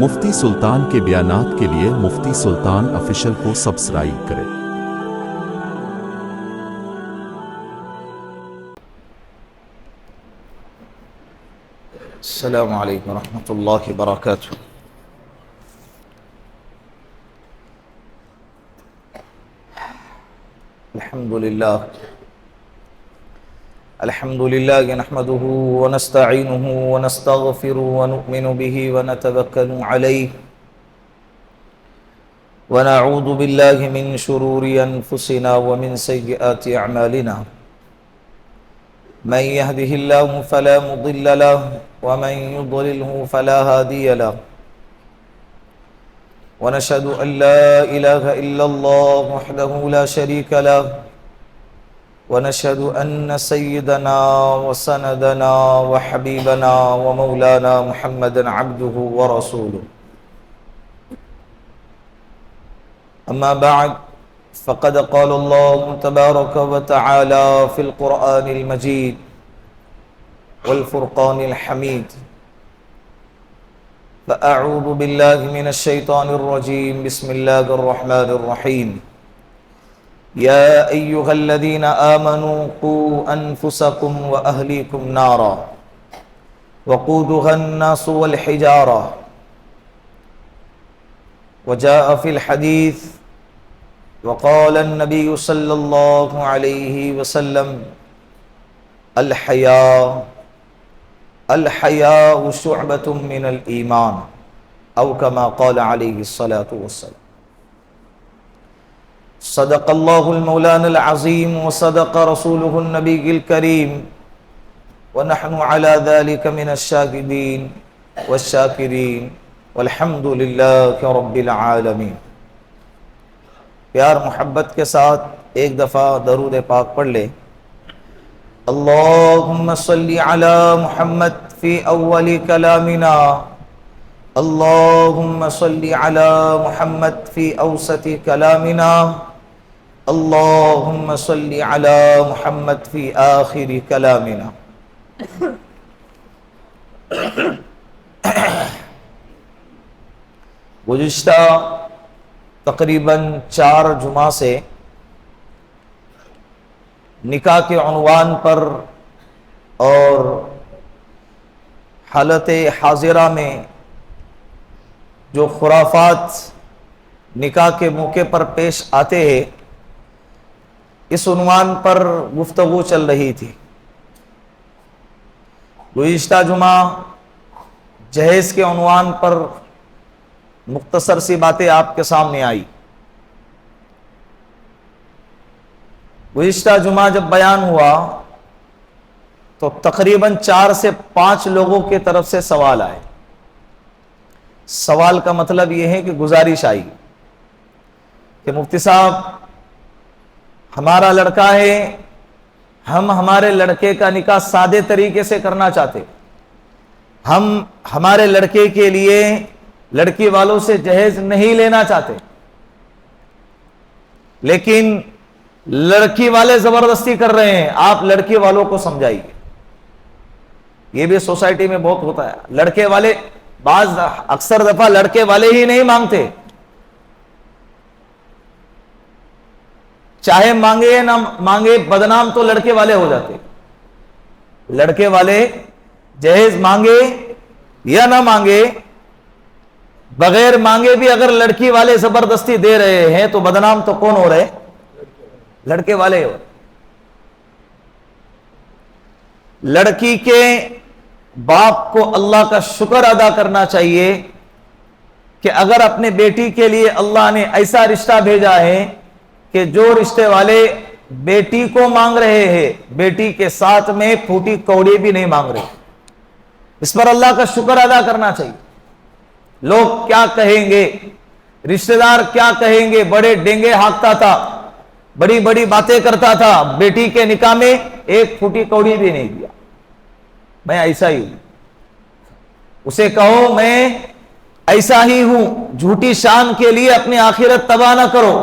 مفتی سلطان کے بیانات کے لیے مفتی سلطان آفیشل کو سبسکرائب کریں۔ السلام علیکم ورحمۃ اللہ وبرکاتہ۔ الحمد للہ نحمده ونستعینه ونستغفره ونؤمن به ونتوکل علیہ ونعوذ باللہ من شرور انفسنا ومن سیئات اعمالنا من يهده الله فلا مضل له ومن يضلله فلا هادي له ونشهد أن لا إله إلا الله وحده لا شريك له ونشهد أن سيدنا وسندنا وحبيبنا ومولانا محمدا عبده ورسوله أما بعد فقد قال الله تبارك وتعالى في القرآن المجيد والفرقان الحميد فأعوذ بالله من الشيطان الرجيم بسم الله الرحمن الرحيم يا أيها الذين آمنوا قوا أنفسكم وأهليكم نارا وقودها الناس والحجارة وجاء في الحديث وقال النبي صلى الله عليه وسلم الحياء شعبة من الإيمان أو كما قال عليه الصلاة والسلام۔ صدق الله المولان العظيم وصدق رسوله النبي الكريم ونحن على ذلك من الشاهدين والشاكرين والحمد لله رب العالمين۔ پیار محبت کے ساتھ ایک دفعہ درود پاک پڑھ لے۔ اللہم صلی علی محمد فی اول کلامنا، اللہم صلی علی محمد فی اوسط کلامنا، اللہم صلی علی محمد فی آخر کلامنا۔ گزشتہ تقریباً 4 جمعہ سے نکاح کے عنوان پر اور حالت حاضرہ میں جو خرافات نکاح کے موقع پر پیش آتے ہیں، اس عنوان پر گفتگو چل رہی تھی۔ گزشتہ جمعہ جہیز کے عنوان پر مختصر سی باتیں آپ کے سامنے آئی۔ گزشتہ جمعہ جب بیان ہوا تو تقریباً 4 سے 5 لوگوں کی طرف سے سوال آئے۔ سوال کا مطلب یہ ہے کہ گزارش آئی کہ مفتی صاحب ہمارا لڑکا ہے، ہم ہمارے لڑکے کا نکاح سادے طریقے سے کرنا چاہتے، ہم ہمارے لڑکے کے لیے لڑکی والوں سے جہیز نہیں لینا چاہتے، لیکن لڑکی والے زبردستی کر رہے ہیں، آپ لڑکی والوں کو سمجھائیے۔ یہ بھی سوسائٹی میں بہت ہوتا ہے، لڑکے والے اکثر دفعہ لڑکے والے ہی نہیں مانگتے، چاہے مانگے یا نہ مانگے بدنام تو لڑکے والے ہو جاتے۔ لڑکے والے جہیز مانگے یا نہ مانگے، بغیر مانگے بھی اگر لڑکی والے زبردستی دے رہے ہیں تو بدنام تو کون ہو رہے؟ لڑکے والے ہو۔ لڑکی کے باپ کو اللہ کا شکر ادا کرنا چاہیے کہ اگر اپنے بیٹی کے لیے اللہ نے ایسا رشتہ بھیجا ہے کہ جو رشتے والے بیٹی کو مانگ رہے ہیں، بیٹی کے ساتھ میں پھوٹی کوڑی بھی نہیں مانگ رہے، اس پر اللہ کا شکر ادا کرنا چاہیے۔ لوگ کیا کہیں گے، رشتہ دار کیا کہیں گے، بڑے ڈینگے ہانکتا تھا، بڑی بڑی باتیں کرتا تھا، بیٹی کے نکاح میں ایک پھوٹی کوڑی بھی نہیں دیا۔ میں ایسا ہی ہوں، اسے کہو میں ایسا ہی ہوں، جھوٹی شان کے لیے اپنی آخرت تباہ نہ کرو۔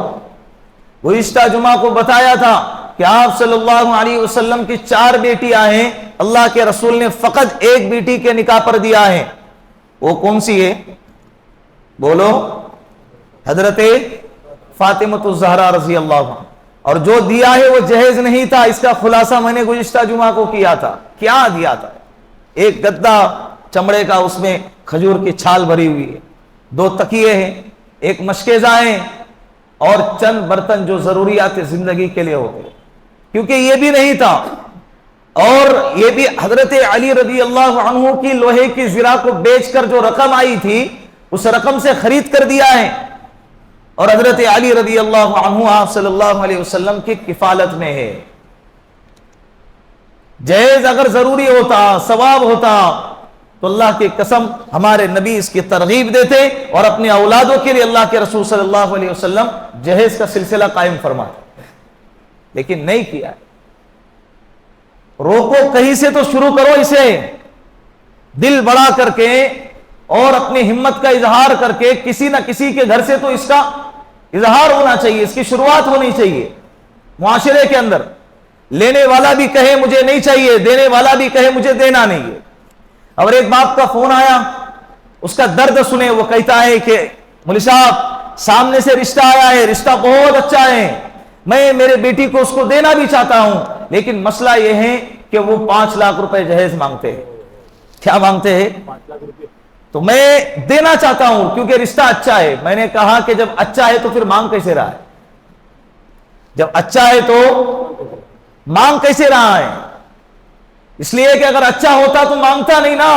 گزشتہ جمعہ کو بتایا تھا کہ آپ صلی اللہ علیہ وسلم کی 4 بیٹیاں ہیں، اللہ کے رسول نے فقط ایک بیٹی کے نکاح پر دیا ہے۔ وہ کون سی ہے؟ بولو حضرت فاطمۃ الزہرا رضی اللہ عنہ. اور جو دیا ہے وہ جہیز نہیں تھا. اس کا خلاصہ میں نے گزشتہ جمعہ کو کیا تھا. کیا دیا تھا؟ ایک گدا چمڑے کا, اس میں کھجور کی چھال بھری ہوئی ہے, 2 تکیے ہیں, ایک مشکیزہ ہیں, اور چند برتن جو ضروریات زندگی کے لیے ہوتے ہیں. کیونکہ یہ بھی نہیں تھا, اور یہ بھی حضرت علی رضی اللہ عنہ کی لوہے کی زرہ کو بیچ کر جو رقم آئی تھی اس رقم سے خرید کر دیا ہے. اور حضرت علی رضی اللہ عنہ آپ صلی اللہ علیہ وسلم کی کفالت میں ہے. جہیز اگر ضروری ہوتا, ثواب ہوتا, تو اللہ کی قسم ہمارے نبی اس کی ترغیب دیتے اور اپنے اولادوں کے لیے اللہ کے رسول صلی اللہ علیہ وسلم جہیز کا سلسلہ قائم فرماتے. لیکن نہیں کیا. روکو, کہیں سے تو شروع کرو اسے, دل بڑا کر کے اور اپنی ہمت کا اظہار کر کے کسی نہ کسی کے گھر سے تو اس کا اظہار ہونا چاہیے, اس کی شروعات ہونی چاہیے. معاشرے کے اندر لینے والا بھی کہے مجھے نہیں چاہیے, دینے والا بھی کہے مجھے دینا نہیں ہے. اور ایک باپ کا فون آیا, اس کا درد سنے, وہ کہتا ہے کہ مولوی صاحب سامنے سے رشتہ آیا ہے, رشتہ بہت اچھا ہے, میں میرے بیٹی کو اس کو دینا بھی چاہتا ہوں, لیکن مسئلہ یہ ہے کہ وہ 5 لاکھ روپے جہیز مانگتے ہیں. کیا مانگتے ہیں؟ 5 لاکھ روپے. تو میں دینا چاہتا ہوں کیونکہ رشتہ اچھا ہے. میں نے کہا کہ جب اچھا ہے تو پھر مانگ کیسے رہا ہے؟ جب اچھا ہے تو مانگ کیسے رہا ہے؟ اس لیے کہ اگر اچھا ہوتا تو مانگتا نہیں نا.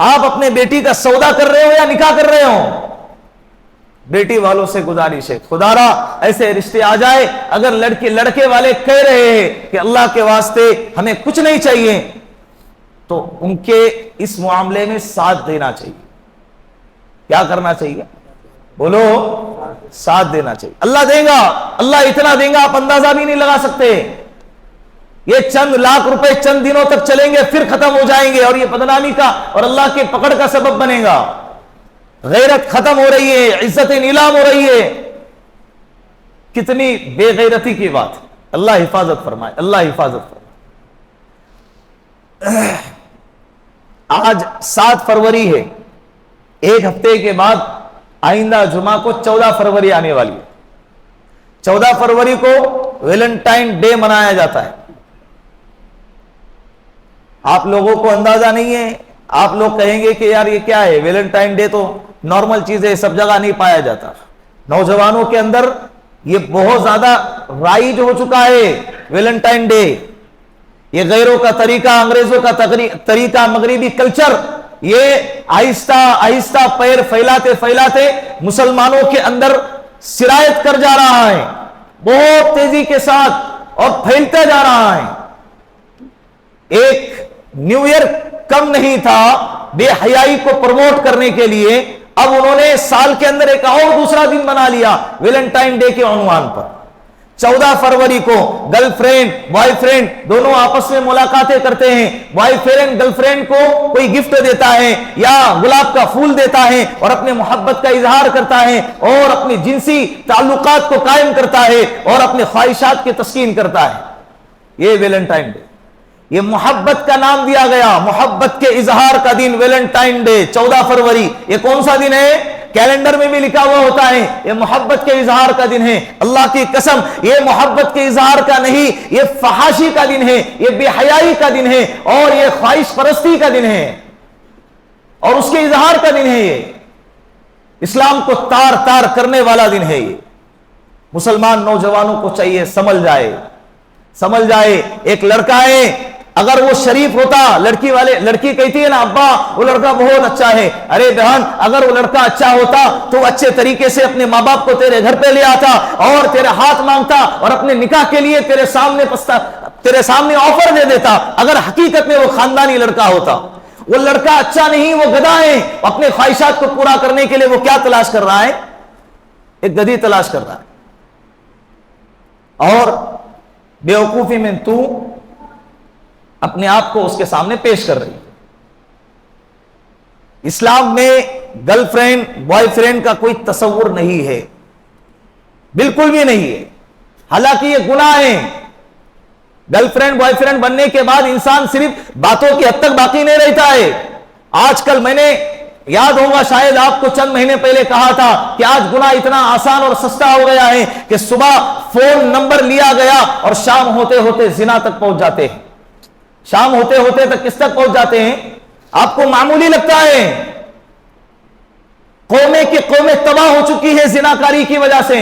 آپ اپنے بیٹی کا سودا کر رہے ہو یا نکاح کر رہے ہو؟ بیٹی والوں سے گزارش ہے, خدا را ایسے رشتے آ جائے. اگر لڑکے والے کہہ رہے ہیں کہ اللہ کے واسطے ہمیں کچھ نہیں چاہیے, تو ان کے اس معاملے میں ساتھ دینا چاہیے. کیا کرنا چاہیے؟ بولو, ساتھ دینا چاہیے. اللہ دے گا, اللہ اتنا دے گا آپ اندازہ بھی نہیں لگا سکتے. یہ چند لاکھ روپے چند دنوں تک چلیں گے, پھر ختم ہو جائیں گے, اور یہ بدنامی کا اور اللہ کے پکڑ کا سبب بنے گا. غیرت ختم ہو رہی ہے, عزت نیلام ہو رہی ہے. کتنی بے غیرتی کی بات. اللہ حفاظت فرمائے, اللہ حفاظت فرمائے. آج 7 فروری ہے. ایک ہفتے کے بعد آئندہ جمعہ کو 14 فروری آنے والی ہے. 14 فروری کو ویلنٹائن ڈے منایا جاتا ہے. آپ لوگوں کو اندازہ نہیں ہے. آپ لوگ کہیں گے کہ یار یہ کیا ہے, ویلنٹائن ڈے تو نارمل چیز ہے, سب جگہ نہیں پایا جاتا. نوجوانوں کے اندر یہ بہت زیادہ رائج ہو چکا ہے ویلنٹائن ڈے. یہ غیروں کا طریقہ, انگریزوں کا طریقہ, مغربی کلچر, یہ آہستہ آہستہ پیر پھیلاتے پھیلاتے مسلمانوں کے اندر سرایت کر جا رہا ہے, بہت تیزی کے ساتھ, اور پھیلتا جا رہا ہے. ایک نیو ایئر کم نہیں تھا بے حیائی کو پروموٹ کرنے کے لیے. اب انہوں نے سال کے اندر ایک اور دوسرا دن بنا لیا ویلنٹائن ڈے کے عنوان پر. 14 فروری کو گرل فرینڈ بوائے فرینڈ دونوں آپس میں ملاقاتیں کرتے ہیں. بوائے فرینڈ گرل فرینڈ کو کوئی گفٹ دیتا ہے یا گلاب کا پھول دیتا ہے اور اپنے محبت کا اظہار کرتا ہے اور اپنی جنسی تعلقات کو قائم کرتا ہے اور اپنے خواہشات کی تسکین کرتا ہے. یہ ویلنٹائن ڈے, یہ محبت کا نام دیا گیا, محبت کے اظہار کا دن ویلنٹائن ڈے 14 فروری. یہ کون سا دن ہے؟ کیلنڈر میں بھی لکھا ہوا ہوتا ہے یہ محبت کے اظہار کا دن ہے. اللہ کی قسم یہ محبت کے اظہار کا نہیں, یہ فحاشی کا دن ہے, یہ بے حیائی کا دن ہے, اور یہ خواہش پرستی کا دن ہے, اور اس کے اظہار کا دن ہے. یہ اسلام کو تار تار کرنے والا دن ہے. یہ مسلمان نوجوانوں کو چاہیے سمجھ جائے. ایک لڑکا ہے, اگر وہ شریف ہوتا, لڑکی کہتی ہے نا ابا وہ لڑکا بہت اچھا ہے. ارے بہن, اگر وہ لڑکا اچھا ہوتا تو اچھے طریقے سے اپنے ماں باپ کو تیرے گھر پہ لے آتا اور تیرے ہاتھ مانگتا اور اپنے نکاح کے لیے تیرے سامنے آفر دے دیتا. اگر حقیقت میں وہ خاندانی لڑکا ہوتا. وہ لڑکا اچھا نہیں, وہ گدھا ہے. اپنے خواہشات کو پورا کرنے کے لیے وہ کیا تلاش کر رہا ہے؟ ایک گدھی تلاش کر رہا ہے. اور بیوقوفی میں تو اپنے آپ کو اس کے سامنے پیش کر رہی ہے. اسلام میں گرل فرینڈ بوائے فرینڈ کا کوئی تصور نہیں ہے, بالکل بھی نہیں ہے. حالانکہ یہ گناہ ہے. گرل فرینڈ بوائے فرینڈ بننے کے بعد انسان صرف باتوں کی حد تک باقی نہیں رہتا ہے. آج کل میں نے یاد ہوگا شاید آپ کو چند مہینے پہلے کہا تھا کہ آج گناہ اتنا آسان اور سستا ہو گیا ہے کہ صبح فون نمبر لیا گیا اور شام ہوتے ہوتے زنا تک پہنچ جاتے ہیں. شام ہوتے ہوتے تک کس تک پہنچ جاتے ہیں؟ آپ کو معمولی لگتا ہے. قومیں کی قومیں تباہ ہو چکی ہے زناکاری کی وجہ سے.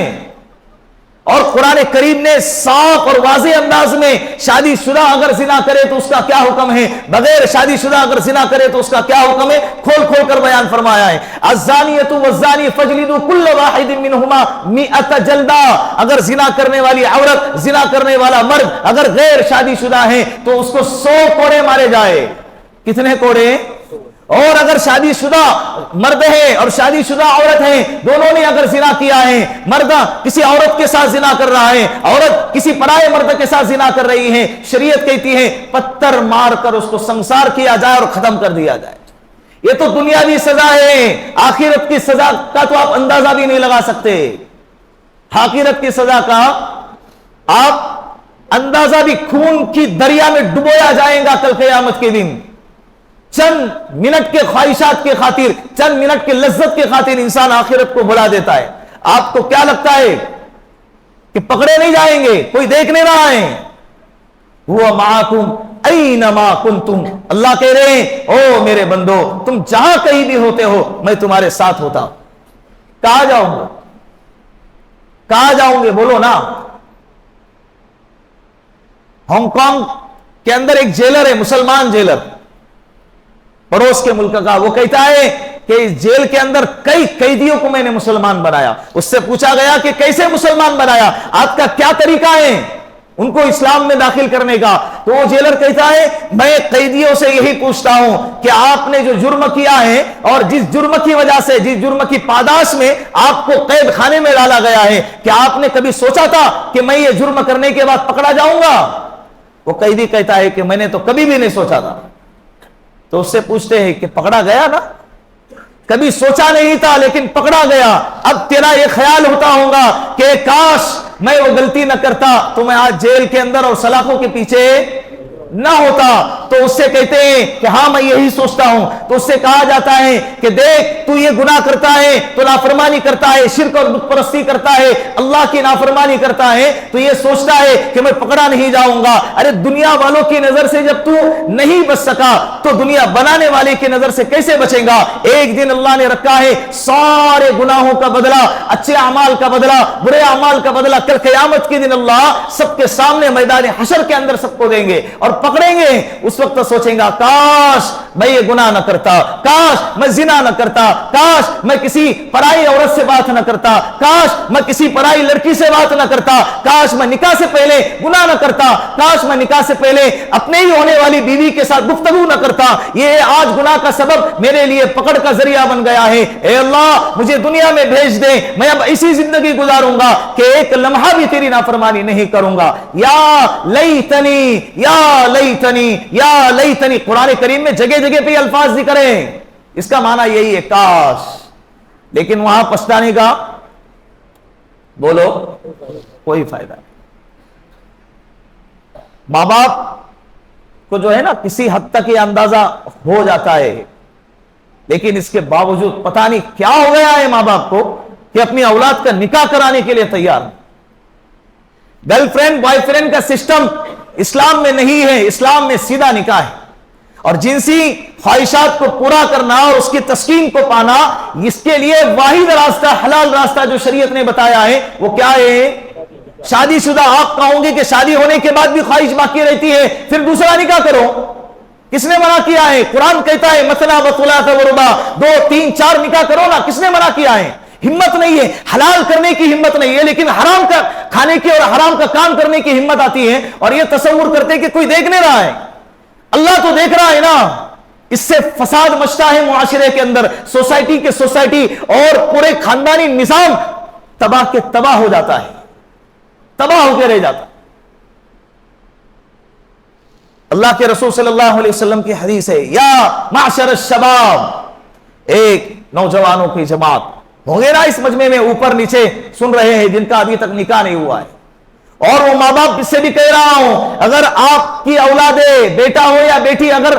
اور قرآن کریم نے صاف اور واضح انداز میں شادی شدہ اگر زنا کرے تو اس کا کیا حکم ہے، بغیر شادی شدہ اگر زنا کرے تو اس کا کیا حکم ہے، کھول کھول کر بیان فرمایا ہے. الزانیۃ والزانی فاجلدوا کل واحد منہما 100 جلدہ. اگر زنا کرنے والی عورت، زنا کرنے والا مرد اگر غیر شادی شدہ ہے تو اس کو 100 کوڑے مارے جائے. کتنے کوڑے؟ اور اگر شادی شدہ مرد ہے اور شادی شدہ عورت ہے، دونوں نے اگر زنا کیا ہے، مرد کسی عورت کے ساتھ زنا کر رہا ہے، عورت کسی پرائے مرد کے ساتھ زنا کر رہی ہے، شریعت کہتی ہے پتھر مار کر اس کو سنسار کیا جائے اور ختم کر دیا جائے. یہ تو دنیاوی سزا ہے. آخرت کی سزا کا تو آپ اندازہ بھی نہیں لگا سکتے. آخرت کی سزا کا آپ اندازہ بھی، خون کی دریا میں ڈبویا جائے گا کل قیامت کے دن. چند منٹ کے خواہشات کے خاطر، چند منٹ کے لذت کے خاطر انسان آخرت کو بھلا دیتا ہے. آپ کو کیا لگتا ہے کہ پکڑے نہیں جائیں گے، کوئی دیکھ نہیں رہا ہے؟ ہوا معاکم اینما کنتم. اللہ کہہ رہے ہیں او میرے بندو، تم جہاں کہیں بھی ہوتے ہو میں تمہارے ساتھ ہوتا ہوں. کہاں جاؤں گا؟ کہاں جاؤں گے بولو نا. ہانگ کانگ کے اندر ایک جیلر ہے، مسلمان جیلر، پڑوس کے ملک کا. وہ کہتا ہے کہ اس جیل کے اندر کئی قیدیوں کو میں نے مسلمان بنایا. اس سے پوچھا گیا کہ کیسے مسلمان بنایا، آپ کا کیا طریقہ ہے ان کو اسلام میں داخل کرنے کا؟ تو وہ جیلر کہتا ہے میں قیدیوں سے یہی پوچھتا ہوں کہ آپ نے جو جرم کیا ہے اور جس جرم کی وجہ سے، جس جرم کی پاداش میں آپ کو قید خانے میں ڈالا گیا ہے، کیا آپ نے کبھی سوچا تھا کہ میں یہ جرم کرنے کے بعد پکڑا جاؤں گا؟ وہ قیدی کہتا ہے کہ میں نے تو کبھی بھی نہیں سوچا تھا. تو اس سے پوچھتے ہیں کہ پکڑا گیا نا؟ کبھی سوچا نہیں تھا لیکن پکڑا گیا. اب تیرا یہ خیال ہوتا ہوگا کہ کاش میں وہ غلطی نہ کرتا تو میں آج جیل کے اندر اور سلاخوں کے پیچھے نہ ہوتا. تو اس سے کہتے ہیں کہ ہاں میں یہی سوچتا ہوں. تو اس سے کہا جاتا ہے کہ دیکھ تو یہ گناہ کرتا ہے، تو نافرمانی کرتا ہے، شرک اور بت پرستی کرتا ہے، اللہ کی نافرمانی کرتا ہے، تو یہ سوچتا ہے کہ میں پکڑا نہیں جاؤں گا. ارے دنیا والوں کی نظر سے جب تو نہیں بچ سکا تو دنیا بنانے والے کی نظر سے کیسے بچے گا؟ ایک دن اللہ نے رکھا ہے سارے گناہوں کا بدلہ، اچھے اعمال کا بدلہ، برے اعمال کا بدلہ کل قیامت کے دن اللہ سب کے سامنے میدان حشر کے اندر سب کو دیں گے اور پکڑیں گے. اس وقت سوچیں گا کاش میں یہ گناہ نہ کرتا، کاش میں زنا نہ کرتا، کاش میں کسی پرائی عورت سے بات نہ کرتا، کاش میں کسی پرائی لڑکی سے بات نہ کرتا، کاش میں نکاح سے پہلے گناہ نہ کرتا، کاش میں نکاح سے پہلے اپنے ہی ہونے والی بیوی کے ساتھ گفتگو نہ کرتا. یہ آج گناہ کا سبب میرے لیے پکڑ کا ذریعہ بن گیا ہے. اے اللہ مجھے دنیا میں بھیج دے، میں اب ایسی زندگی گزاروں گا کہ ایک لمحہ بھی تیری نافرمانی نہیں کروں گا. یا لیتنی یا لیتنی یا لیتنی. قرآن کریم میں جگہ جگہ پہ الفاظ ذکر ہیں، اس کا معنی یہی ہے کاش. لیکن وہاں پچھتانے کا بولو کوئی فائدہ نہیں. ماں باپ کو جو ہے نا کسی حد تک یہ اندازہ ہو جاتا ہے، لیکن اس کے باوجود پتہ نہیں کیا ہو گیا ہے ماں باپ کو کہ اپنی اولاد کا نکاح کرانے کے لیے تیار. گرل فرینڈ بوائے فرینڈ کا سسٹم اسلام میں نہیں ہے. اسلام میں سیدھا نکاح ہے، اور جنسی خواہشات کو پورا کرنا اور اس کی تسکین کو پانا، اس کے لیے واحد راستہ، حلال راستہ جو شریعت نے بتایا ہے وہ کیا ہے؟ شادی شدہ. آپ کہو گے کہ شادی ہونے کے بعد بھی خواہش باقی رہتی ہے، پھر دوسرا نکاح کرو. کس نے منع کیا ہے؟ قرآن کہتا ہے مثنا وثلاث ورباع، 2 3 4 نکاح کرو نا. کس نے منع کیا ہے؟ ہمت نہیں ہے، حلال کرنے کی ہمت نہیں ہے، لیکن حرام کا کھانے کی اور حرام کا کام کرنے کی ہمت آتی ہے. اور یہ تصور کرتے کہ کوئی دیکھ نہیں رہا ہے. اللہ تو دیکھ رہا ہے نا. اس سے فساد مچتا ہے معاشرے کے اندر، سوسائٹی کے سوسائٹی اور پورے خاندانی نظام تباہ کے تباہ ہو جاتا ہے، تباہ ہو کے رہ جاتا. اللہ کے رسول صلی اللہ علیہ وسلم کی حدیث ہے یا معشر الشباب. ایک نوجوانوں کی جماعت ہوں گے نا اس مجمع میں، اوپر نیچے سن رہے ہیں، جن کا ابھی تک نکاح نہیں ہوا ہے. اور وہ ماں باپ سے بھی کہہ رہا ہوں، اگر آپ کی اولاد بیٹا ہو یا بیٹی اگر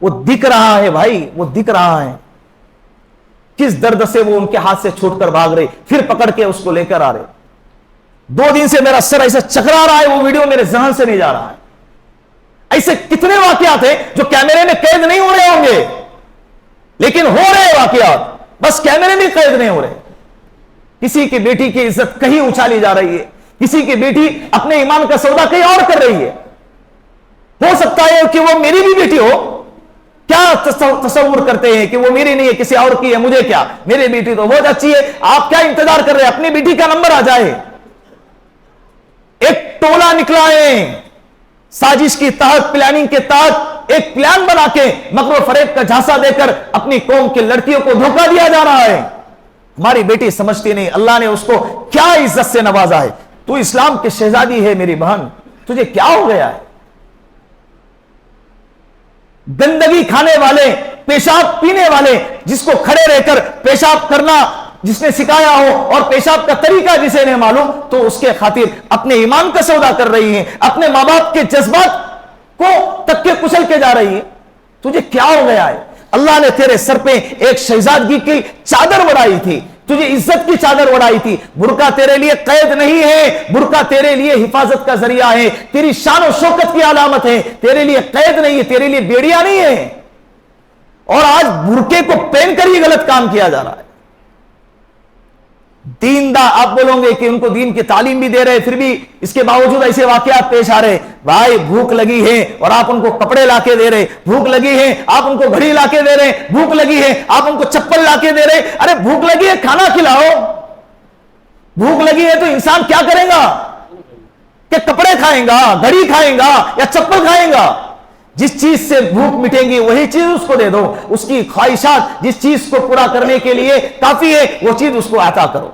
وہ دکھ رہا ہے بھائی، وہ دکھ رہا ہے کس درد سے وہ ان کے ہاتھ سے چھوٹ کر بھاگ رہے، پھر پکڑ کے اس کو لے کر آ رہے. 2 دن سے میرا سر ایسا چکرا رہا ہے، وہ ویڈیو میرے ذہن سے نہیں جا رہا ہے. ایسے کتنے واقعات ہیں جو کیمرے میں قید نہیں ہو رہے ہوں گے، لیکن ہو رہے واقعات، بس کیمرے میں قید نہیں ہو رہے. کسی کی بیٹی کی عزت کہیں اچھالی جا رہی ہے، کسی کی بیٹی اپنے ایمان کا سودا کہیں اور کر رہی ہے. ہو سکتا ہے کہ وہ میری بھی بیٹی ہو، کیا تصور کرتے ہیں کہ وہ میری نہیں ہے، کسی اور کی ہے، مجھے کیا، میری بیٹی تو بہت اچھی ہے. آپ کیا انتظار کر رہے ہیں؟ اپنی بیٹی کا نمبر آ جائے. ایک ٹولہ نکلا ہے سازش کی تحت، پلاننگ کے تحت، ایک پلان بنا کے مکر و فریب کا جھانسا دے کر اپنی قوم کی لڑکیوں کو دھوکہ دیا جا رہا ہے. ہماری بیٹی سمجھتی نہیں اللہ نے اس کو کیا عزت سے نوازا ہے. تو اسلام کی شہزادی ہے میری بہن، تجھے کیا ہو گیا ہے؟ گندگی کھانے والے، پیشاب پینے والے، جس کو کھڑے رہ کر پیشاب کرنا جس نے سکھایا ہو اور پیشاب کا طریقہ جسے نہیں معلوم، تو اس کے خاطر اپنے ایمان کا سودا کر رہی ہیں، اپنے ماں باپ کے جذبات کو تک کے کچل کے جا رہی ہے. تجھے کیا ہو گیا ہے؟ اللہ نے تیرے سر پہ ایک شہزادگی کی چادر اڑائی تھی، تجھے عزت کی چادر اڑائی تھی. برقع تیرے لیے قید نہیں ہے، برقع تیرے لیے حفاظت کا ذریعہ ہے، تیری شان و شوکت کی علامت ہے، تیرے لیے قید نہیں ہے، تیرے لیے بیڑیاں نہیں ہے. اور آج برقعے کو پہن کر ہی غلط کام کیا جا رہا ہے. دیندار آپ بولو گے کہ ان کو دین کی تعلیم بھی دے رہے، پھر بھی اس کے باوجود ایسے واقعات پیش آ رہے. بھائی بھوک لگی ہے اور آپ ان کو کپڑے لا کے دے رہے، بھوک لگی ہے آپ ان کو گھڑی لا کے دے رہے، بھوک لگی ہے آپ ان کو چپل لا کے دے رہے. ارے بھوک لگی ہے کھانا کھلاؤ. بھوک لگی ہے تو انسان کیا کرے گا کہ کپڑے کھائیں گا، گھڑی کھائیں گا یا چپل کھائیں گا؟ جس چیز سے بھوک مٹیں گی وہی چیز اس کو دے دو. اس کی خواہشات جس چیز کو پورا کرنے کے لیے کافی ہے وہ چیز اس کو عطا کرو.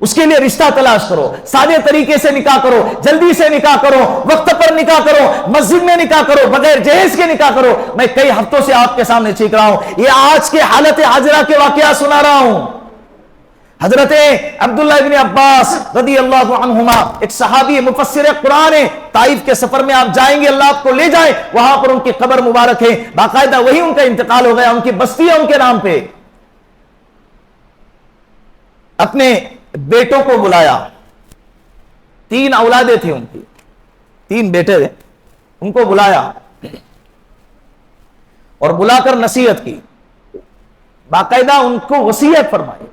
اس کے لیے رشتہ تلاش کرو، سادے طریقے سے نکاح کرو، جلدی سے نکاح کرو، وقت پر نکاح کرو، مسجد میں نکاح کرو، بغیر جہیز کے نکاح کرو. میں کئی ہفتوں سے آپ کے سامنے چیخ رہا ہوں، یہ آج کے حالت حاضرہ کے واقعات سنا رہا ہوں. حضرت عبداللہ ابن عباس رضی اللہ عنہما ایک صحابی مفسر قرآن ہے. طائف کے سفر میں آپ جائیں گے، اللہ آپ کو لے جائے، وہاں پر ان کی قبر مبارک ہے، باقاعدہ وہی ان کا انتقال ہو گیا، ان کی بستی ہے ان کے نام پہ. اپنے بیٹوں کو بلایا، 3 اولادیں تھیں ان کی، 3 بیٹے تھے، ان کو بلایا اور بلا کر نصیحت کی، باقاعدہ ان کو وصیت فرمائی.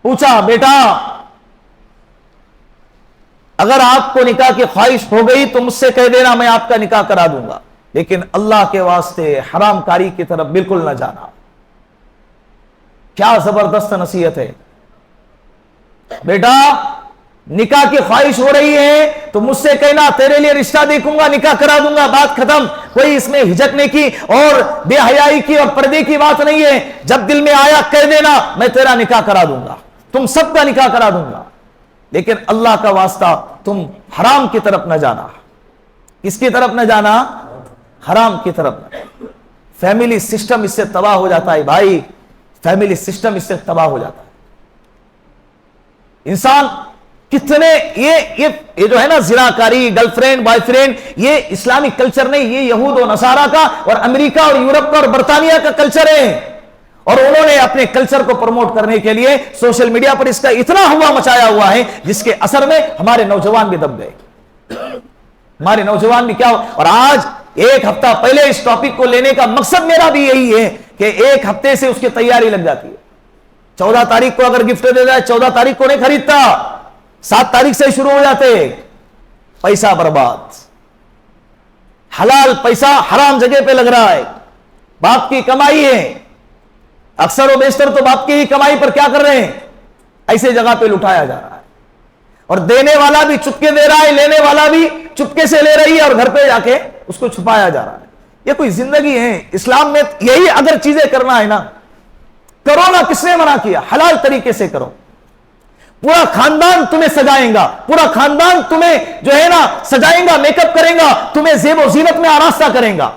پوچھا بیٹا اگر آپ کو نکاح کی خواہش ہو گئی تو مجھ سے کہہ دینا، میں آپ کا نکاح کرا دوں گا، لیکن اللہ کے واسطے حرام کاری کی طرف بالکل نہ جانا. کیا زبردست نصیحت ہے. بیٹا نکاح کی خواہش ہو رہی ہے تو مجھ سے کہنا، تیرے لیے رشتہ دیکھوں گا، نکاح کرا دوں گا، بات ختم. کوئی اس میں ہجکنے کی اور بے حیائی کی اور پردے کی بات نہیں ہے. جب دل میں آیا کہہ دینا، میں تیرا نکاح کرا دوں گا، تم سب کا نکاح کرا دوں گا، لیکن اللہ کا واسطہ تم حرام کی طرف نہ جانا. کس کی طرف نہ جانا؟ حرام کی طرف نہ. فیملی سسٹم اس سے تباہ ہو جاتا ہے بھائی، فیملی سسٹم اس سے تباہ ہو جاتا ہے. انسان کتنے یہ جو ہے نا زناکاری، گرل فرینڈ بوائے فرینڈ، یہ اسلامی کلچر نہیں، یہ یہود و نصارہ کا اور امریکہ اور یورپ کا اور برطانیہ کا کلچر ہے. اور انہوں نے اپنے کلچر کو پروموٹ کرنے کے لیے سوشل میڈیا پر اس کا اتنا ہوا مچایا ہوا ہے، جس کے اثر میں ہمارے نوجوان بھی دب گئے. ہمارے نوجوان بھی کیا ہو. اور آج 1 ہفتہ پہلے اس ٹاپک کو لینے کا مقصد میرا بھی یہی ہے کہ 1 ہفتے سے اس کی تیاری لگ جاتی ہے. 14 تاریخ کو اگر گفٹ دے جائے 14 تاریخ کو نہیں خریدتا، 7 تاریخ سے شروع ہو جاتے. پیسہ برباد، حلال پیسہ حرام جگہ پہ لگ رہا ہے. باپ کی کمائی ہے، اکثر و بیشتر تو باپ کی ہی کمائی پر کیا کر رہے ہیں، ایسے جگہ پہ لٹایا جا رہا ہے. اور دینے والا بھی چپکے دے رہا ہے، لینے والا بھی چپکے سے لے رہی ہے، اور گھر پہ جا کے اس کو چھپایا جا رہا ہے. یہ کوئی زندگی ہے؟ اسلام میں یہی اگر چیزیں کرنا ہے نا، کرو نا. کس نے منع کیا؟ حلال طریقے سے کرو. پورا خاندان تمہیں سجائیں گا، پورا خاندان تمہیں جو ہے نا سجائیں گا، میک اپ کریں گا، تمہیں زیب و زینت میں آراستہ کریں گا،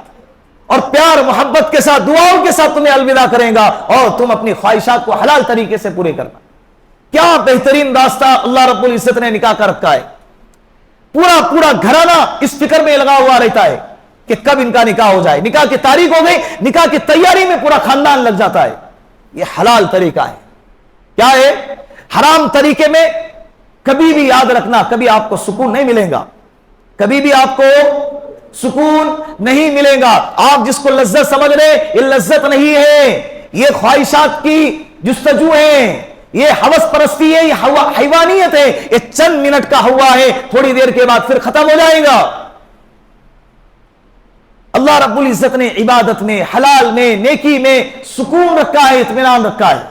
اور پیار محبت کے ساتھ دعاؤں کے ساتھ تمہیں الوداع کریں گا، اور تم اپنی خواہشات کو حلال طریقے سے پورے کرنا. کیا بہترین راستہ اللہ رب العزت نے نکاح کا رکھا ہے. پورا گھرانہ اس فکر میں لگا ہوا رہتا ہے کہ کب ان کا نکاح ہو جائے. نکاح کی تاریخ ہو گئی, نکاح کی تیاری میں پورا خاندان لگ جاتا ہے. یہ حلال طریقہ ہے. کیا ہے؟ حرام طریقے میں کبھی بھی یاد رکھنا, کبھی آپ کو سکون نہیں ملے گا, کبھی بھی آپ کو سکون نہیں ملے گا. آپ جس کو لذت سمجھ رہے, یہ لذت نہیں ہے, یہ خواہشات کی جستجو ہے, یہ ہوس پرستی ہے, یہ حیوانیت ہے. یہ چند منٹ کا ہوا ہے, تھوڑی دیر کے بعد پھر ختم ہو جائے گا. اللہ رب العزت نے عبادت میں, حلال میں, نیکی میں سکون رکھا ہے, اطمینان رکھا ہے.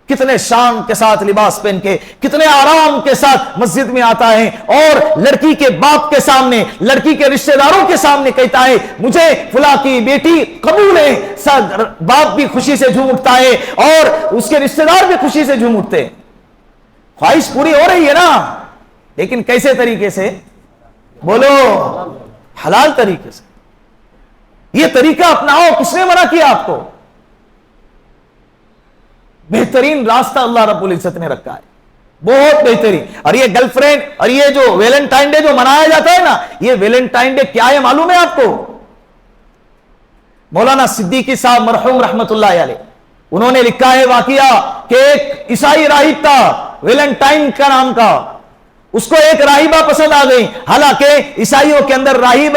کتنے شان کے ساتھ لباس پہن کے, کتنے آرام کے ساتھ مسجد میں آتا ہے, اور لڑکی کے باپ کے سامنے, لڑکی کے رشتہ داروں کے سامنے کہتا ہے مجھے فلاں کی بیٹی قبول ہے. باپ بھی خوشی سے جھوم اٹھتا ہے اور اس کے رشتہ دار بھی خوشی سے جھوم اٹھتے ہیں. خواہش پوری ہو رہی ہے نا, لیکن کیسے طریقے سے؟ بولو, حلال طریقے سے. یہ طریقہ اپناؤ. کس نے منع کیا آپ کو؟ بہترین راستہ اللہ رب العزت نے رکھا ہے, بہت بہترین. اور یہ گرل فرینڈ اور یہ جو ویلنٹائن ڈے جو منایا جاتا ہے نا, یہ ویلنٹائن ڈے کیا ہے معلوم ہے آپ کو؟ مولانا صدیقی صاحب مرحوم رحمت اللہ علیہ, انہوں نے لکھا ہے واقعہ کہ ایک عیسائی راہب تھا ویلنٹائن کا نام کا, اس کو ایک راہبہ پسند آ گئی. حالانکہ عیسائیوں کے اندر راہب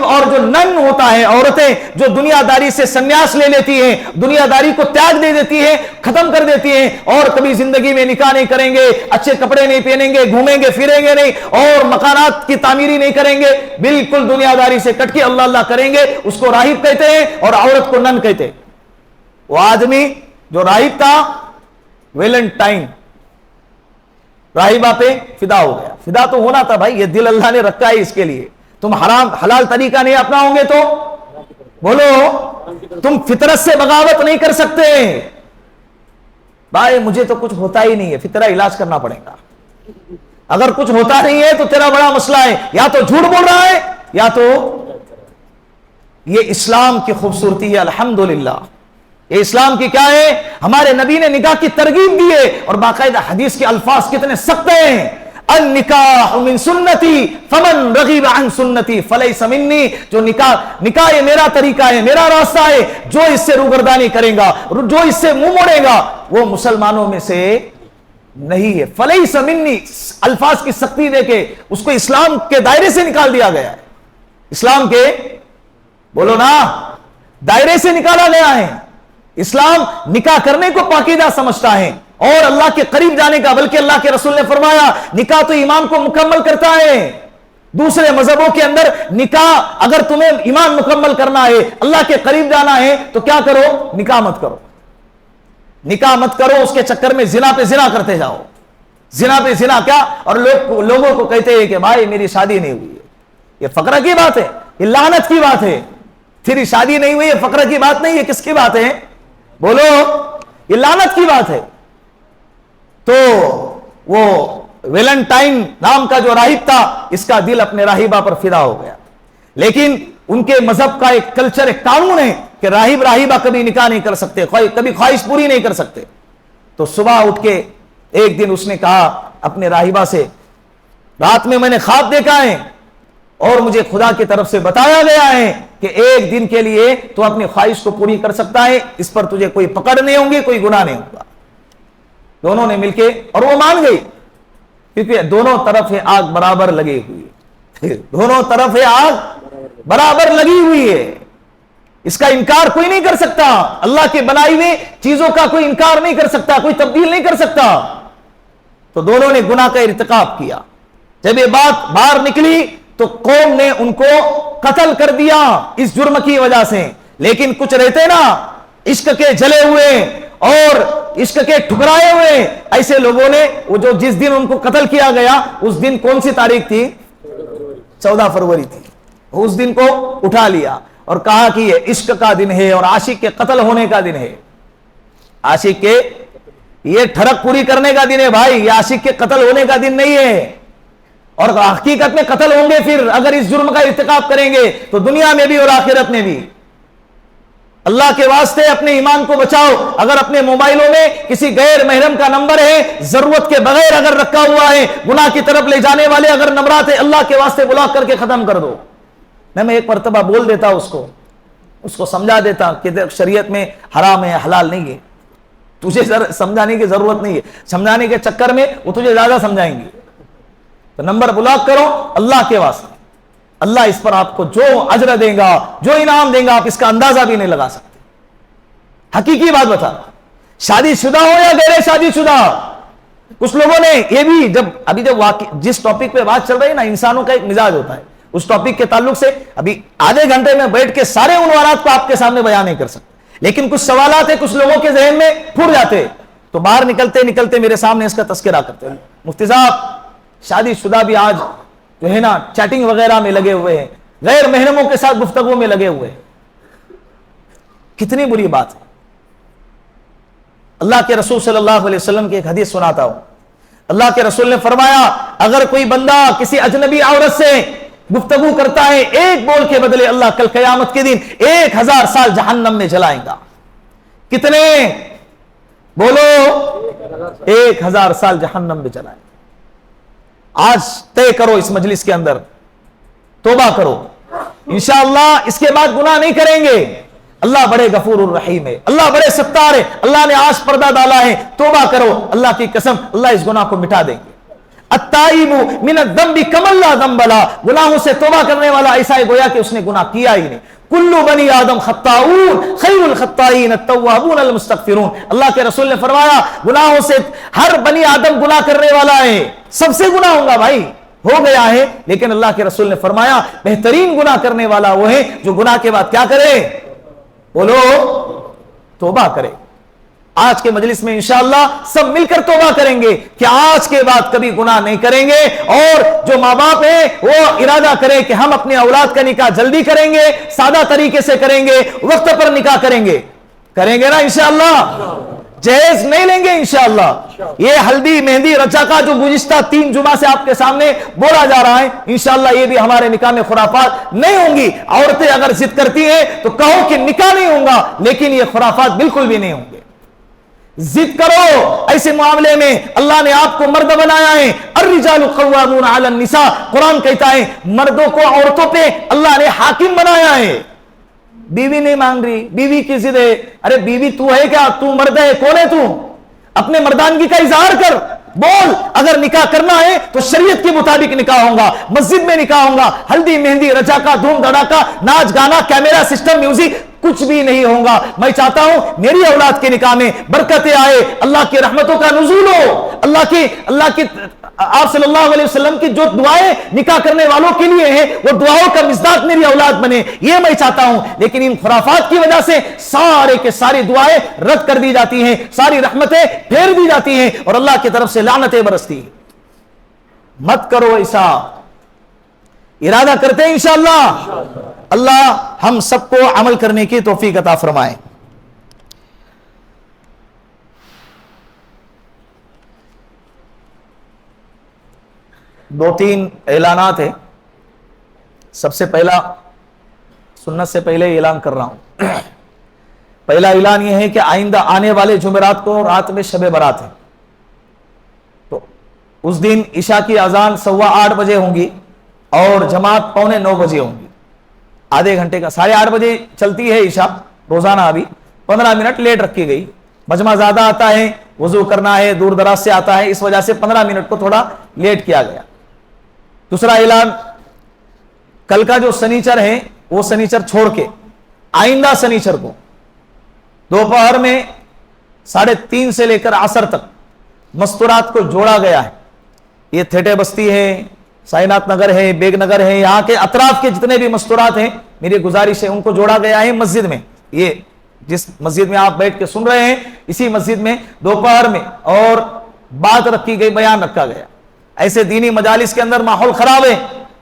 اور جو نن ہوتا ہے, عورتیں جو دنیا داری سے سنیاس لے لیتی ہیں, دنیا داری کو تیاگ دے دیتی ہیں, ختم کر دیتی ہیں, اور کبھی زندگی میں نکاح نہیں کریں گے, اچھے کپڑے نہیں پہنیں گے, گھومیں گے پھریں گے نہیں, اور مکانات کی تعمیری نہیں کریں گے, بالکل دنیا داری سے کٹ کے اللہ اللہ کریں گے, اس کو راہب کہتے ہیں, اور عورت کو نن کہتے ہیں. وہ آدمی جو راہب تھا ویلنٹائن راہبہ پہ فدا ہو گیا. فدا تو ہونا تھا بھائی, یہ دل اللہ نے رکھا ہے اس کے لیے. تم حلال طریقہ نہیں اپناؤ گے تو بولو, تم فطرت سے بغاوت نہیں کر سکتے. بھائی مجھے تو کچھ ہوتا ہی نہیں ہے, پھر تیرا علاج کرنا پڑے گا. اگر کچھ ہوتا نہیں ہے تو تیرا بڑا مسئلہ ہے, یا تو جھوٹ بول رہا ہے یا تو. یہ اسلام کی خوبصورتی ہے الحمدللہ. یہ اسلام کی کیا ہے؟ ہمارے نبی نے نکاح کی ترغیب دی ہے, اور باقاعدہ حدیث کے الفاظ کتنے سخت ہیں. النکاح من سنتی فمن رغب عن سنتی فلیس منی. جو نکاح یہ میرا طریقہ ہے, میرا راستہ ہے, جو اس سے روگردانی کرے گا, جو اس سے منہ موڑے گا, وہ مسلمانوں میں سے نہیں ہے. فلیس منی الفاظ کی سختی دے کے اس کو اسلام کے دائرے سے نکال دیا گیا ہے. اسلام کے بولو نا دائرے سے نکالا گیا ہے. اسلام نکاح کرنے کو پاکیزہ سمجھتا ہے اور اللہ کے قریب جانے کا, بلکہ اللہ کے رسول نے فرمایا نکاح تو ایمان کو مکمل کرتا ہے. دوسرے مذہبوں کے اندر نکاح, اگر تمہیں ایمان مکمل کرنا ہے, اللہ کے قریب جانا ہے, تو کیا کرو؟ نکاح مت کرو. نکاح مت کرو, اس کے چکر میں زنا پہ زنا کرتے جاؤ. زنا پہ زنا کیا, اور لوگوں کو کہتے ہیں کہ بھائی میری شادی نہیں ہوئی ہے. یہ فقرہ کی بات ہے, یہ لعنت کی بات ہے. تیری شادی نہیں ہوئی, یہ فقرہ کی بات نہیں ہے. کس کی بات ہے؟ بولو, یہ لعنت کی بات ہے. تو وہ ویلنٹائن نام کا جو راہب تھا, اس کا دل اپنے راہبہ پر فدا ہو گیا. لیکن ان کے مذہب کا ایک کلچر, ایک قانون ہے کہ راہبہ کبھی نکاح نہیں کر سکتے, کبھی خواہش پوری نہیں کر سکتے. تو صبح اٹھ کے ایک دن اس نے کہا اپنے راہبہ سے, رات میں نے خواب دیکھا ہے اور مجھے خدا کی طرف سے بتایا گیا ہے کہ ایک دن کے لیے تو اپنی خواہش کو پوری کر سکتا ہے, اس پر تجھے کوئی پکڑ نہیں ہوں گی, کوئی گناہ نہیں ہوگا. دونوں نے مل کے, اور وہ مان گئی, کیونکہ دونوں طرف آگ برابر لگی ہوئی ہے. دونوں طرف آگ برابر لگی ہوئی ہے. اس کا انکار کوئی نہیں کر سکتا. اللہ کے بنائی ہوئی چیزوں کا کوئی انکار نہیں کر سکتا, کوئی تبدیل نہیں کر سکتا. تو دونوں نے گناہ کا ارتکاب کیا. جب یہ بات باہر نکلی تو قوم نے ان کو قتل کر دیا اس جرم کی وجہ سے. لیکن کچھ رہتے نا عشق کے جلے ہوئے اور عشق کے ٹھکرائے ہوئے, ایسے لوگوں نے, وہ جو جس دن ان کو قتل کیا گیا, اس دن کون سی تاریخ تھی؟ 14 فروری تھی. اس دن کو اٹھا لیا اور کہا کہ یہ عشق کا دن ہے اور عاشق کے قتل ہونے کا دن ہے. عاشق کے یہ ٹھڑک پوری کرنے کا دن ہے بھائی, یہ عاشق کے قتل ہونے کا دن نہیں ہے. اور حقیقت میں قتل ہوں گے پھر اگر اس جرم کا ارتکاب کریں گے تو دنیا میں بھی اور آخرت میں بھی. اللہ کے واسطے اپنے ایمان کو بچاؤ. اگر اپنے موبائلوں میں کسی غیر محرم کا نمبر ہے, ضرورت کے بغیر اگر رکھا ہوا ہے, گناہ کی طرف لے جانے والے اگر نمبرات ہیں, اللہ کے واسطے بلاک کر کے ختم کر دو. میں ایک مرتبہ بول دیتا اس کو سمجھا دیتا کہ شریعت میں حرام ہے حلال نہیں ہے، تجھے سمجھانے کی ضرورت نہیں ہے، سمجھانے کے چکر میں وہ تجھے زیادہ سمجھائیں گے. تو نمبر بلاک کرو اللہ کے واسطے. اللہ اس پر آپ کو جو اجر دے گا، جو انعام دے گا، آپ اس کا اندازہ بھی نہیں لگا سکتے. حقیقی بات بتا، شادی شدہ ہو یا غیر شادی شدہ. کچھ لوگوں نے یہ بھی جب جس ٹاپک پہ بات چل رہی ہے نا، انسانوں کا ایک مزاج ہوتا ہے، اس ٹاپک کے تعلق سے ابھی آدھے گھنٹے میں بیٹھ کے سارے عنوانات کو آپ کے سامنے بیان نہیں کر سکتے، لیکن کچھ سوالات ہیں کچھ لوگوں کے ذہن میں پھٹ جاتے، تو باہر نکلتے میرے سامنے اس کا تذکرہ کرتے ہیں. مفتی صاحب شادی شدہ بھی آج جو ہے نا چیٹنگ وغیرہ میں لگے ہوئے ہیں، غیر محرموں کے ساتھ گفتگو میں لگے ہوئے ہیں. کتنی بری بات ہے. اللہ کے رسول صلی اللہ علیہ وسلم کی ایک حدیث سناتا ہوں. اللہ کے رسول نے فرمایا اگر کوئی بندہ کسی اجنبی عورت سے گفتگو کرتا ہے، ایک بول کے بدلے اللہ کل قیامت کے دن 1000 سال جہنم میں جلائیں گا. کتنے؟ بولو 1000 سال جہنم میں جلائیں. آج طے کرو اس مجلس کے اندر، توبہ کرو، انشاءاللہ اس کے بعد گناہ نہیں کریں گے. اللہ بڑے غفور الرحیم ہے، اللہ بڑے ستار ہے، اللہ نے آج پردہ ڈالا ہے. توبہ کرو، اللہ کی قسم اللہ اس گناہ کو مٹا دیں گے. التائب من الذنب کما لا ذنب له، گناہوں سے توبہ کرنے والا ایسا ہے گویا کہ اس نے گناہ کیا ہی نہیں. کل بنی آدم خطاؤون خیر الخطائین التوابون المستغفرون. اللہ کے رسول نے فرمایا گناہوں سے ہر بنی آدم گناہ کرنے والا ہے، سب سے گناہ ہوگا بھائی، ہو گیا ہے، لیکن اللہ کے رسول نے فرمایا بہترین گناہ کرنے والا وہ ہے جو گناہ کے بعد کیا کرے؟ بولو توبہ کرے. آج کے مجلس میں انشاءاللہ سب مل کر توبہ کریں گے کہ آج کے بعد کبھی گناہ نہیں کریں گے. اور جو ماں باپ ہیں وہ ارادہ کریں کہ ہم اپنے اولاد کا نکاح جلدی کریں گے، سادہ طریقے سے کریں گے، وقت پر نکاح کریں گے نا انشاءاللہ. جہیز نہیں لیں گے انشاءاللہ. یہ ہلدی مہندی رچا کا جو گزشتہ 3 جمعہ سے آپ کے سامنے بولا جا رہا ہے، انشاءاللہ یہ بھی ہمارے نکاح میں خرافات نہیں ہوں گی. عورتیں اگر ضد کرتی ہیں تو کہو کہ نکاح نہیں ہوگا، لیکن یہ خرافات بالکل بھی نہیں ہوں گے. ضد کرو ایسے معاملے میں. اللہ نے آپ کو مرد بنایا ہے، الرجال قوامون علی النساء. قرآن کہتا ہے مردوں کو عورتوں پہ اللہ نے حاکم بنایا ہے. بیوی نہیں مان رہی، بیوی کی ضد ہے. ارے بیوی تو ہے کیا؟ تو مرد ہے، کون ہے تو؟ اپنے مردانگی کا اظہار کر، بول. اگر نکاح کرنا ہے تو شریعت کے مطابق نکاح ہوگا، مسجد میں نکاح ہوگا. ہلدی مہندی رچا کا دھوم دھڑاکا ناچ گانا کیمرہ سسٹم میوزک کچھ بھی نہیں ہوگا. میں چاہتا ہوں میری اولاد کے نکاح میں برکتیں آئے، اللہ کی رحمتوں کا نزول ہو. اللہ کی آپ صلی اللہ علیہ وسلم کی جو دعائیں نکاح کرنے والوں کے لیے ہیں وہ دعاؤں کا مصداق میری اولاد بنے، یہ میں چاہتا ہوں. لیکن ان خرافات کی وجہ سے سارے کے ساری دعائیں رد کر دی جاتی ہیں، ساری رحمتیں پھیر دی جاتی ہیں اور اللہ کی طرف سے لعنتیں برستی ہیں. مت کرو ایسا. ارادہ کرتے ہیں انشاءاللہ. اللہ ہم سب کو عمل کرنے کی توفیق عطا فرمائے. دو تین اعلانات ہیں. سب سے پہلا سنت سے پہلے اعلان کر رہا ہوں. پہلا اعلان یہ ہے کہ آئندہ آنے والے جمعرات کو رات میں شب برات ہے، تو اس دن عشاء کی اذان 8:15 بجے ہوں گی اور جماعت 8:45 بجے ہوں گی. آدھے گھنٹے کا 8:30 بجے چلتی ہے عشاء روزانہ، ابھی 15 منٹ لیٹ رکھی گئی. مجمع زیادہ آتا ہے، وضو کرنا ہے، دور دراز سے آتا ہے، اس وجہ سے 15 منٹ کو تھوڑا لیٹ کیا گیا. دوسرا اعلان، کل کا جو سنیچر ہے وہ سنیچر چھوڑ کے آئندہ سنیچر کو دوپہر میں 3:30 سے لے کر عصر تک مستورات کو جوڑا گیا ہے. یہ تھیٹے بستی ہے، سائنات نگر ہے، بیگ نگر ہے، یہاں کے اطراف کے جتنے بھی مستورات ہیں میری گزارش ہے ان کو جوڑا گیا ہے مسجد میں. یہ جس مسجد میں آپ بیٹھ کے سن رہے ہیں اسی مسجد میں دوپہر میں اور بات رکھی گئی، بیان رکھا گیا. ایسے دینی مجالس کے اندر ماحول خراب ہے،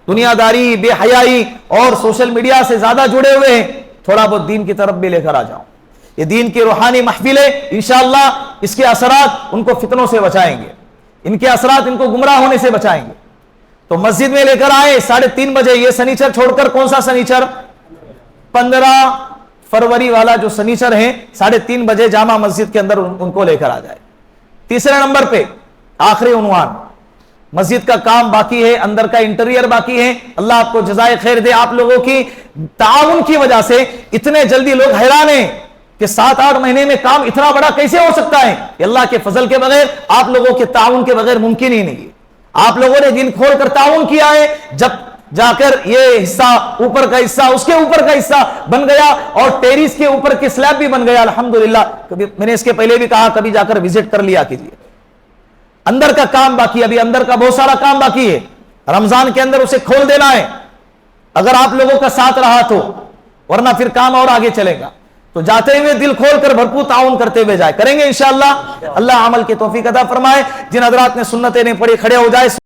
دنیا داری، بے حیائی اور سوشل میڈیا سے زیادہ جڑے ہوئے ہیں. تھوڑا بہت دین کی طرف بھی لے کر آ جاؤں. یہ دین کی روحانی محفل ہے، انشاءاللہ اس کے اثرات ان کو فتنوں سے بچائیں گے، ان کے اثرات ان کو گمراہ ہونے سے بچائیں گے. تو مسجد میں لے کر آئے 3:30 بجے. یہ سنیچر چھوڑ کر کون سا سنیچر؟ 15 فروری والا جو سنیچر ہے 3:30 بجے جامع مسجد کے اندر ان کو لے کر آ جائے. تیسرے نمبر پہ آخری عنوان، مسجد کا کام باقی ہے, اندر کا انٹیریئر باقی ہے. اللہ آپ کو جزائے خیر دے. آپ لوگوں کی تعاون کی وجہ سے اتنے جلدی لوگ حیران ہیں کہ 7-8 مہینے میں کام اتنا بڑا کیسے ہو سکتا ہے. اللہ کے فضل کے بغیر, آپ لوگوں کے تعاون کے بغیر ممکن ہی نہیں ہے. آپ لوگوں نے دن کھول کر تعاون کیا ہے, جب جا کر یہ حصہ, اوپر کا حصہ, اس کے اوپر کا حصہ بن گیا اور ٹیریس کے اوپر کے سلیب بھی بن گیا. الحمدللہ. کبھی میں نے اس کے پہلے بھی کہا, کبھی جا کر وزٹ کر لیا کیجیے. اندر کا کام باقی ہے, ابھی اندر کا بہت سارا کام باقی ہے. رمضان کے اندر اسے کھول دینا ہے اگر آپ لوگوں کا ساتھ رہا تو, ورنہ پھر کام اور آگے چلے گا. تو جاتے ہوئے دل کھول کر بھرپور تعاون کرتے ہوئے جائے. کریں گے انشاءاللہ. اللہ عمل کی توفیق عطا فرمائے. جن حضرات نے سنتیں نہیں پڑھی کھڑے ہو جائے.